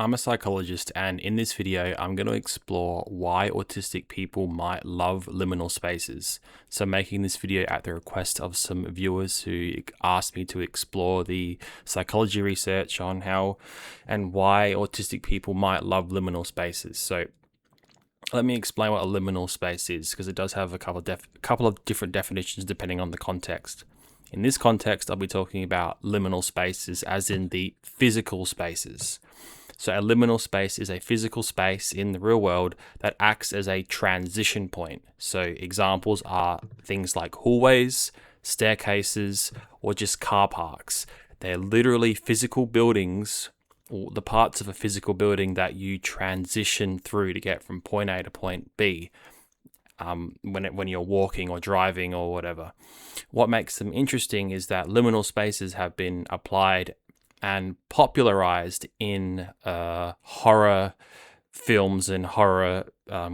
I'm a psychologist, and in this video, I'm going to explore why autistic people might love liminal spaces. So making this video at the request of some viewers who asked me to explore the psychology research on how and why autistic people might love liminal spaces. So let me explain what a liminal space is, because it does have a couple of different definitions depending on the context. In this context, I'll be talking about liminal spaces as in the physical spaces. So a liminal space is a physical space in the real world that acts as a transition point. So examples are things like hallways, staircases, or just car parks. They're literally physical buildings, or the parts of a physical building that you transition through to get from point A to point B. When you're walking or driving or whatever. What makes them interesting is that liminal spaces have been applied and popularized in horror films and horror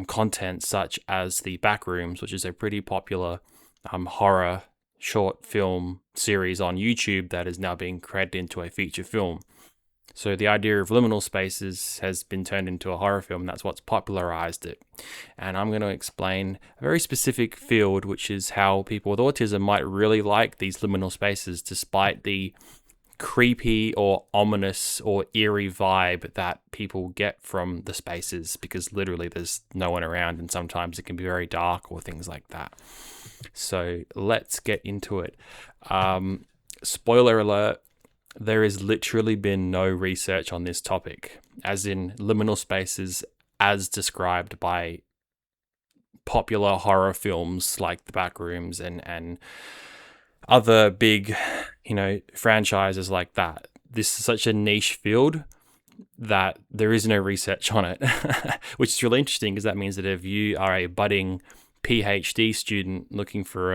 content, such as the Backrooms, which is a pretty popular horror short film series on YouTube that is now being created into a feature film. So the idea of liminal spaces has been turned into a horror film. That's what's popularized it. And I'm going to explain a very specific field, which is how people with autism might really like these liminal spaces, despite the creepy or ominous or eerie vibe that people get from the spaces, because literally there's no one around and sometimes it can be very dark or things like that. So let's get into it. Spoiler alert. There has literally been no research on this topic, as in liminal spaces as described by popular horror films like The Backrooms and other big, franchises like that. This is such a niche field that there is no research on it, which is really interesting, because that means that if you are a budding PhD student looking for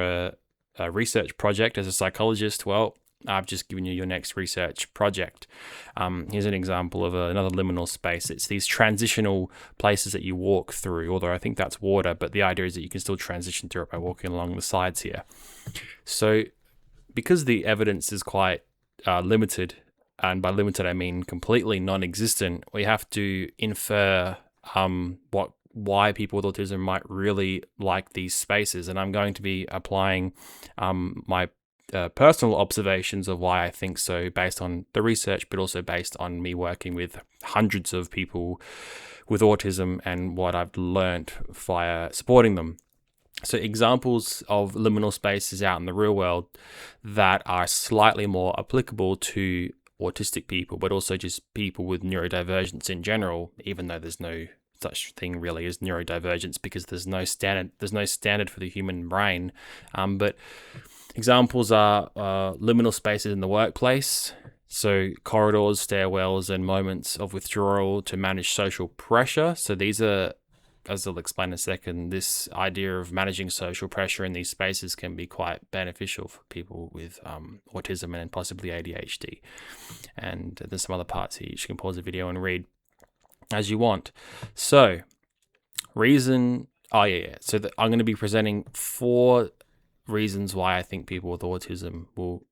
a research project as a psychologist, well, I've just given you your next research project. Here's an example of another liminal space. It's these transitional places that you walk through, although I think that's water, but the idea is that you can still transition through it by walking along the sides here. So because the evidence is quite limited, and by limited I mean completely non-existent, we have to infer why people with autism might really like these spaces. And I'm going to be applying my personal observations of why I think so, based on the research, but also based on me working with hundreds of people with autism and what I've learned via supporting them. So examples of liminal spaces out in the real world that are slightly more applicable to autistic people, but also just people with neurodivergence in general, even though there's no such thing really as neurodivergence, because there's no standard for the human brain. But examples are liminal spaces in the workplace, so corridors, stairwells, and moments of withdrawal to manage social pressure. So these are, as I'll explain in a second, this idea of managing social pressure in these spaces can be quite beneficial for people with autism and possibly ADHD. And there's some other parts here. You can pause the video and read as you want. So I'm going to be presenting 4 reasons why I think people with autism will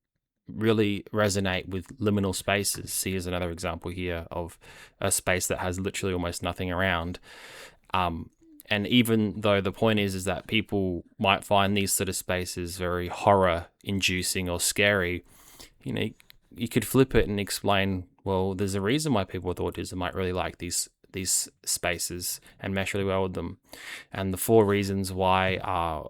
really resonate with liminal spaces. See, here's another example here of a space that has literally almost nothing around. And even though the point is that people might find these sort of spaces very horror-inducing or scary, you could flip it and explain, well, there's a reason why people with autism might really like these spaces and mesh really well with them. And the 4 reasons why,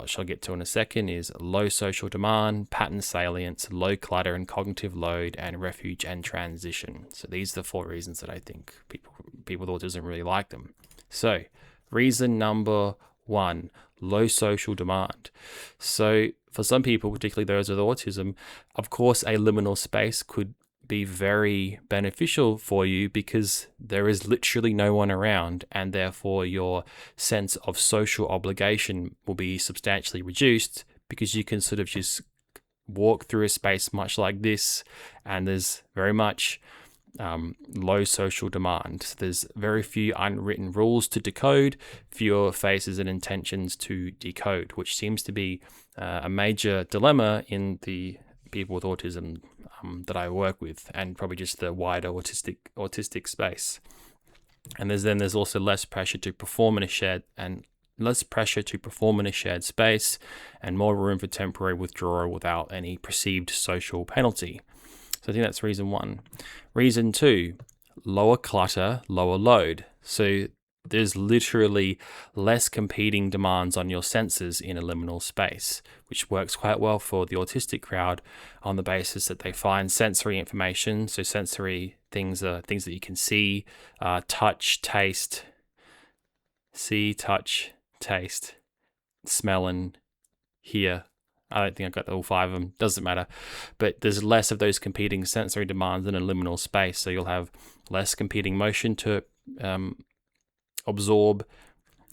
which I'll get to in a second, is low social demand, pattern salience, low clutter and cognitive load, and refuge and transition. So these are the 4 reasons that I think people with autism really like them. So reason number 1, low social demand. So for some people, particularly those with autism, of course, a liminal space could be very beneficial for you, because there is literally no one around, and therefore your sense of social obligation will be substantially reduced, because you can sort of just walk through a space much like this, and there's very much low social demand. There's very few unwritten rules to decode, fewer faces and intentions to decode, which seems to be a major dilemma in the people with autism that I work with, and probably just the wider autistic space. And there's also less pressure to perform in a shared space, and more room for temporary withdrawal without any perceived social penalty. So I think that's reason one. Reason two, lower clutter, lower load. So there's literally less competing demands on your senses in a liminal space, which works quite well for the autistic crowd on the basis that they find sensory information. So sensory things are things that you can see, touch, taste, smell, and hear. I don't think I got all five of them. Doesn't matter. But there's less of those competing sensory demands in a liminal space. So you'll have less competing motion to absorb.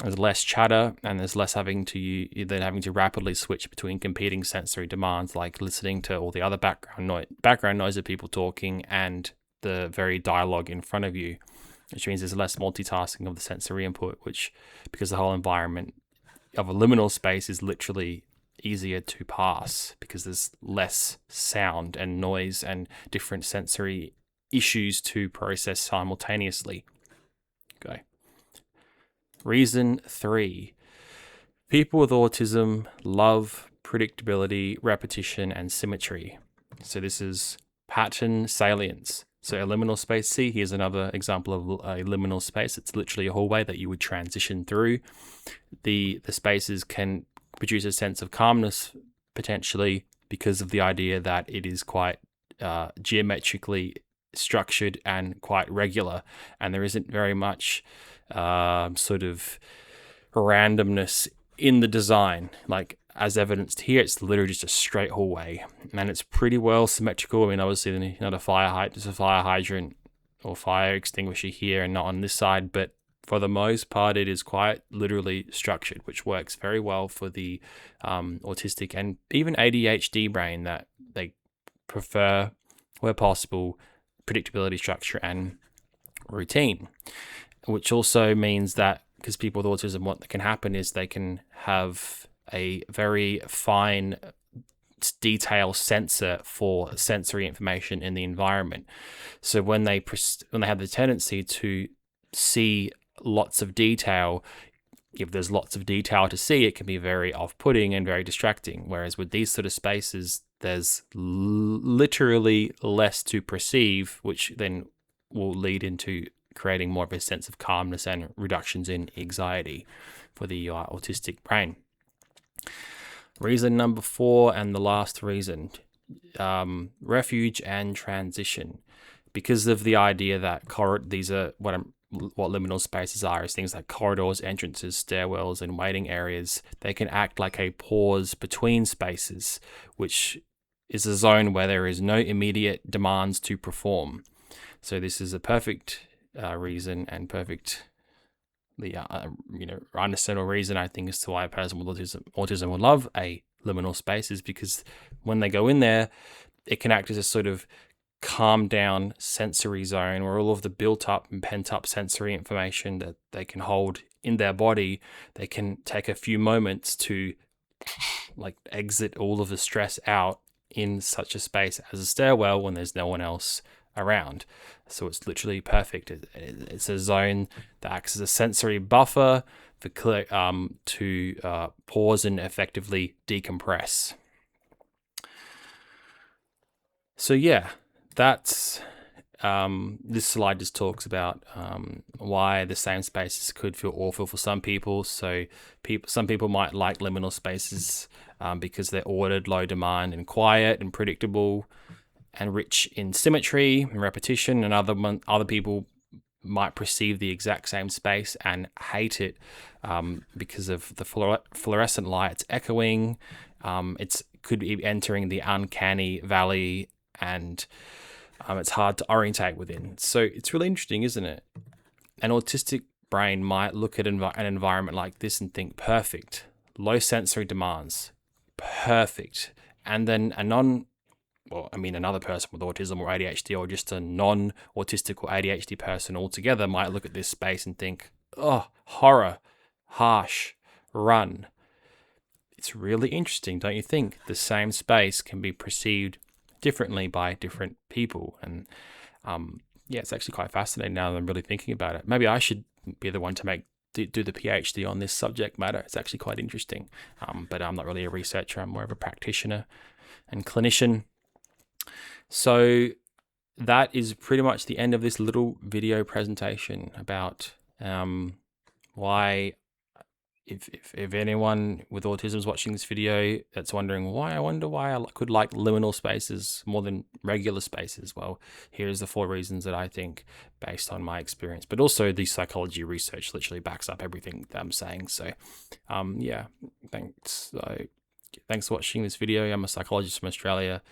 There's less chatter, and there's less having to rapidly switch between competing sensory demands, like listening to all the other background noise of people talking and the very dialogue in front of you, which means there's less multitasking of the sensory input, which, because the whole environment of a liminal space is literally easier to pass because there's less sound and noise and different sensory issues to process simultaneously. Okay. Reason three, people with autism love predictability, repetition, and symmetry. So this is pattern salience. So a liminal space, see, here's another example of a liminal space. It's literally a hallway that you would transition through. The spaces can produce a sense of calmness, potentially, because of the idea that it is quite geometrically structured and quite regular, and there isn't very much sort of randomness in the design. Like, as evidenced here, it's literally just a straight hallway, and it's pretty well symmetrical. I mean, obviously, not a there's a fire hydrant or fire extinguisher here and not on this side, but for the most part, it is quite literally structured, which works very well for the autistic and even ADHD brain, that they prefer, where possible, predictability, structure, and routine. Which also means that, because people with autism, what can happen is they can have a very fine detail sensor for sensory information in the environment. So when they have the tendency to see lots of detail, if there's lots of detail to see, it can be very off-putting and very distracting. Whereas with these sort of spaces, there's literally less to perceive, which then will lead into creating more of a sense of calmness and reductions in anxiety for the autistic brain. Reason number four, and the last reason, refuge and transition. Because of the idea that these are what liminal spaces are, is things like corridors, entrances, stairwells, and waiting areas. They can act like a pause between spaces, which is a zone where there is no immediate demands to perform. So this is a perfect reason and perfect understandable reason, I think, as to why a person with autism would love a liminal space, is because when they go in there, it can act as a sort of calm down sensory zone where all of the built up and pent up sensory information that they can hold in their body, they can take a few moments to like exit all of the stress out in such a space as a stairwell when there's no one else around. So it's literally perfect. It's a zone that acts as a sensory buffer for to pause and effectively decompress. So yeah, that's this slide just talks about why the same spaces could feel awful for some people. So some people might like liminal spaces because they're ordered, low demand, and quiet and predictable, and rich in symmetry and repetition, and other people might perceive the exact same space and hate it because of the fluorescent light. It's echoing, it could be entering the uncanny valley, and it's hard to orientate within. So it's really interesting, isn't it? An autistic brain might look at an environment like this and think, perfect, low sensory demands, perfect. And then another person with autism or ADHD, or just a non-autistic or ADHD person altogether, might look at this space and think, oh, horror, harsh, run. It's really interesting, don't you think? The same space can be perceived differently by different people. And yeah, it's actually quite fascinating now that I'm really thinking about it. Maybe I should be the one to do the PhD on this subject matter. It's actually quite interesting, but I'm not really a researcher. I'm more of a practitioner and clinician. So that is pretty much the end of this little video presentation about why, if anyone with autism is watching this video that's wondering why, I wonder why I could like liminal spaces more than regular spaces. Well, here's the 4 reasons that I think based on my experience, but also the psychology research literally backs up everything that I'm saying. So yeah, thanks. Thanks for watching this video. I'm a psychologist from Australia.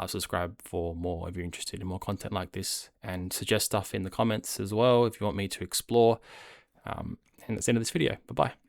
Subscribe for more if you're interested in more content like this, and suggest stuff in the comments as well if you want me to explore. And that's the end of this video. Bye-bye.